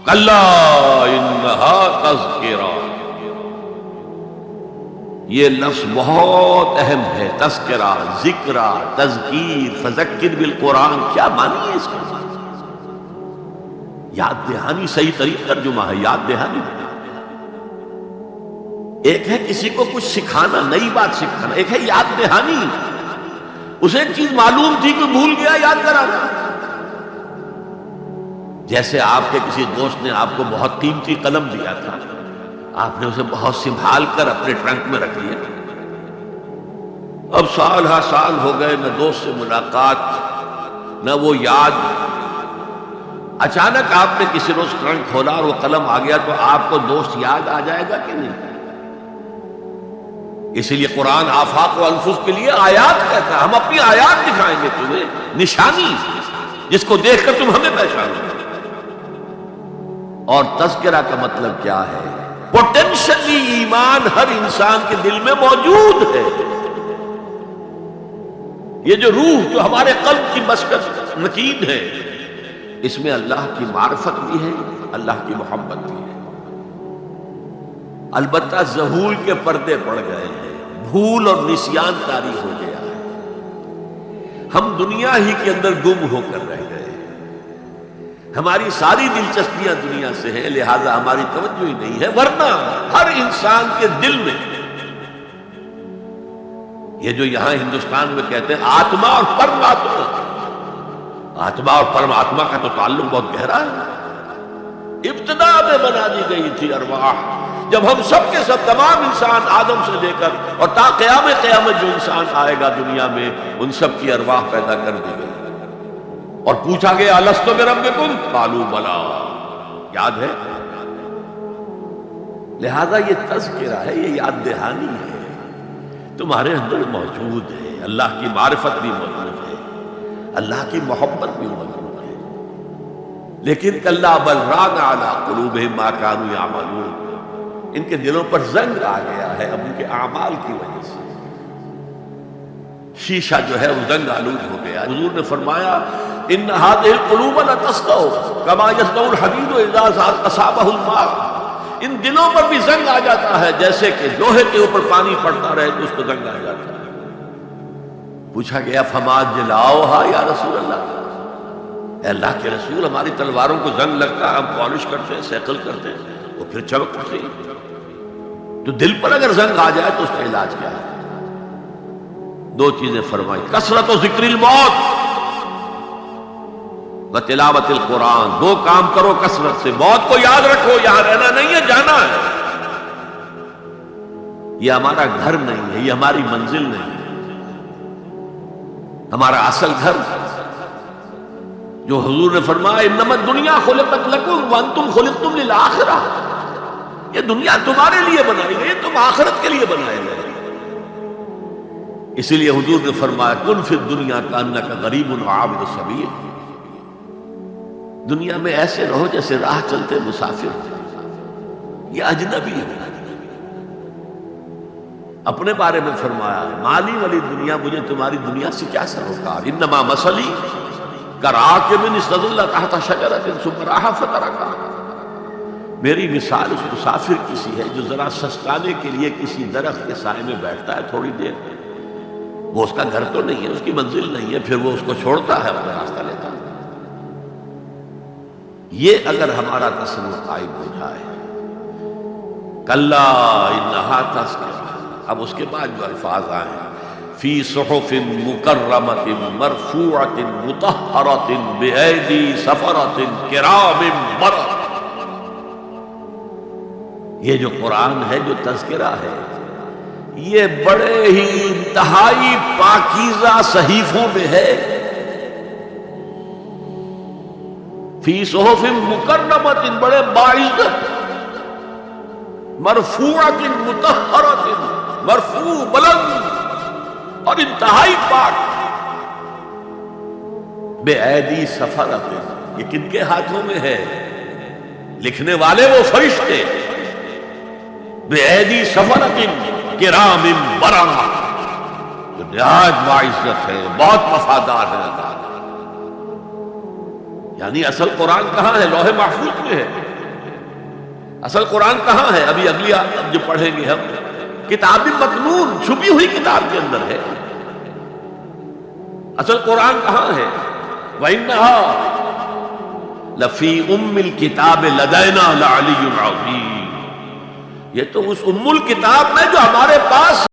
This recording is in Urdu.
کلا انہا تذکرہ، یہ لفظ بہت اہم ہے، تذکرہ، ذکرہ، تذکیر، فذکر بالقرآن، کیا معنی ہے اس کا؟ یاد دہانی صحیح طریقہ ترجمہ ہے، یاد دہانی۔ ایک ہے کسی کو کچھ سکھانا، نئی بات سکھانا، ایک ہے یاد دہانی، اسے ایک چیز معلوم تھی کہ بھول گیا، یاد کرانا۔ جیسے آپ کے کسی دوست نے آپ کو بہت قیمتی قلم دیا تھا، آپ نے اسے بہت سنبھال کر اپنے ٹرنک میں رکھ لیا، اب سال ہا سال ہو گئے، نہ دوست سے ملاقات نہ وہ یاد، اچانک آپ نے کسی روز ٹرنک کھولا اور وہ قلم آ گیا، تو آپ کو دوست یاد آ جائے گا کہ نہیں؟ اسی لیے قرآن آفاق و انفس کے لیے آیات کہتا ہے، ہم اپنی آیات دکھائیں گے تمہیں، نشانی جس کو دیکھ کر تم ہمیں پہچانو۔ اور تذکرہ کا مطلب کیا ہے؟ پوٹینشلی ایمان ہر انسان کے دل میں موجود ہے، یہ جو روح جو ہمارے قلب کی مسکن مکین ہے، اس میں اللہ کی معرفت بھی ہے، اللہ کی محبت بھی ہے، البتہ ذہول کے پردے پڑ گئے ہیں، بھول اور نسیان طاری ہو گیا ہے، ہم دنیا ہی کے اندر گم ہو کر رہ گئے، ہماری ساری دلچسپیاں دنیا سے ہیں، لہذا ہماری توجہ ہی نہیں ہے، ورنہ ہر انسان کے دل میں یہ جو یہاں ہندوستان میں کہتے ہیں آتما اور پرماتما، آتما اور پرماتما کا تو تعلق بہت گہرا ہے، ابتدا میں بنا دی گئی تھی ارواح، جب ہم سب کے سب تمام انسان آدم سے لے کر اور تا قیامت جو انسان آئے گا دنیا میں، ان سب کی ارواح پیدا کر دی گئی، اور پوچھا گیا الست بربکم قالوا بلی، یاد ہے؟ لہذا یہ تذکرہ ہے، یہ یاد دہانی ہے، تمہارے اندر موجود ہے، اللہ کی معرفت بھی موجود ہے، اللہ کی محبت بھی موجود ہے، لیکن کلا بل ران علی قلوبہم ما کانوا یعملون، ان کے دلوں پر زنگ آ گیا ہے اب ان کے اعمال کی وجہ سے، شیشہ جو ہے وہ زنگ آلود ہو گیا۔ حضور نے فرمایا ان هذه القلوب لتصدع كما يصدع الحديد اذا اصابه الماء، ان دلوں پر بھی زنگ آ جاتا ہے جیسے کہ لوہے کے اوپر پانی پڑتا رہے تو اس کو زنگ آ جاتا ہے۔ پوچھا گیا فما جلاؤها یا رسول اللہ، اے اللہ کے رسول ہماری تلواروں کو زنگ لگتا ہے، ہم پالش کرتے ہیں، سیکل کرتے ہیں، وہ پھر چمک پڑتی ہے، تو دل پر اگر زنگ آ جائے تو اس کا علاج کیا ہے؟ دو چیزیں فرمائی، کثرت و ذکر الموت و تلاوت القرآن، دو کام کرو کثرت سے، موت کو یاد رکھو، یہاں رہنا نہیں ہے، جانا ہے، یہ ہمارا گھر نہیں ہے، یہ ہماری منزل نہیں ہے، ہمارا اصل گھر جو حضور نے فرمایا انما الدنیا خلقت لکم وانتم خلقتم للآخرہ، یہ دنیا تمہارے لیے بنائی گئی، تم آخرت کے لیے بنائے گئے، اسی لیے حضور نے فرمایا کن فی الدنیا کانک غریب وعابر السبیل، دنیا میں ایسے رہو جیسے راہ چلتے مسافر، یہ اجنبی ہے۔ اپنے بارے میں فرمایا مالی والی دنیا، مجھے تمہاری دنیا سے کیا سروکار، انما مثلی کراکب استظل تحت شجرۃ ثم راح فترکھا، میری مثال اس مسافر کی سی ہے جو ذرا سستانے کے لیے کسی درخت کے سائے میں بیٹھتا ہے تھوڑی دیر، وہ اس کا گھر تو نہیں ہے، اس کی منزل نہیں ہے، پھر وہ اس کو چھوڑتا ہے، اپنا راستہ لیتا ہے۔ یہ اگر ہمارا تصور قائم ہو جائے، کلا انہا تذکرہ، اب اس کے بعد جو الفاظ آئے فی صحف مکرمۃ مرفوعۃ مطہرۃ بایدی سفرۃ کرام بررہ، یہ جو قرآن ہے، جو تذکرہ ہے، یہ بڑے ہی انتہائی پاکیزہ صحیفوں میں ہے، فی صحف مکرمۃ، بڑے باعزت، مرفوعۃ مطہرۃ، مرفوع بلند اور انتہائی پاک، بے ایدی سفرۃ، یہ کن کے ہاتھوں میں ہے؟ لکھنے والے وہ فرشتے، بے ایدی سفرۃ کرام بررہ، جو نہایت باعزت ہے، بہت وفادار ہے، یعنی اصل قرآن کہاں ہے؟ لوح محفوظ میں ہے، اصل قرآن کہاں ہے؟ ابھی اگلی جو پڑھیں گے ہم، کتاب مکنون، چھپی ہوئی کتاب کے اندر ہے۔ اصل قرآن کہاں ہے؟ وَإِنَّهَا لَفِي أُمِّ الْكِتَابِ لَدَيْنَا لَعَلِيٌّ عَظِيمٌ، یہ تو اس ام الکتاب میں جو ہمارے پاس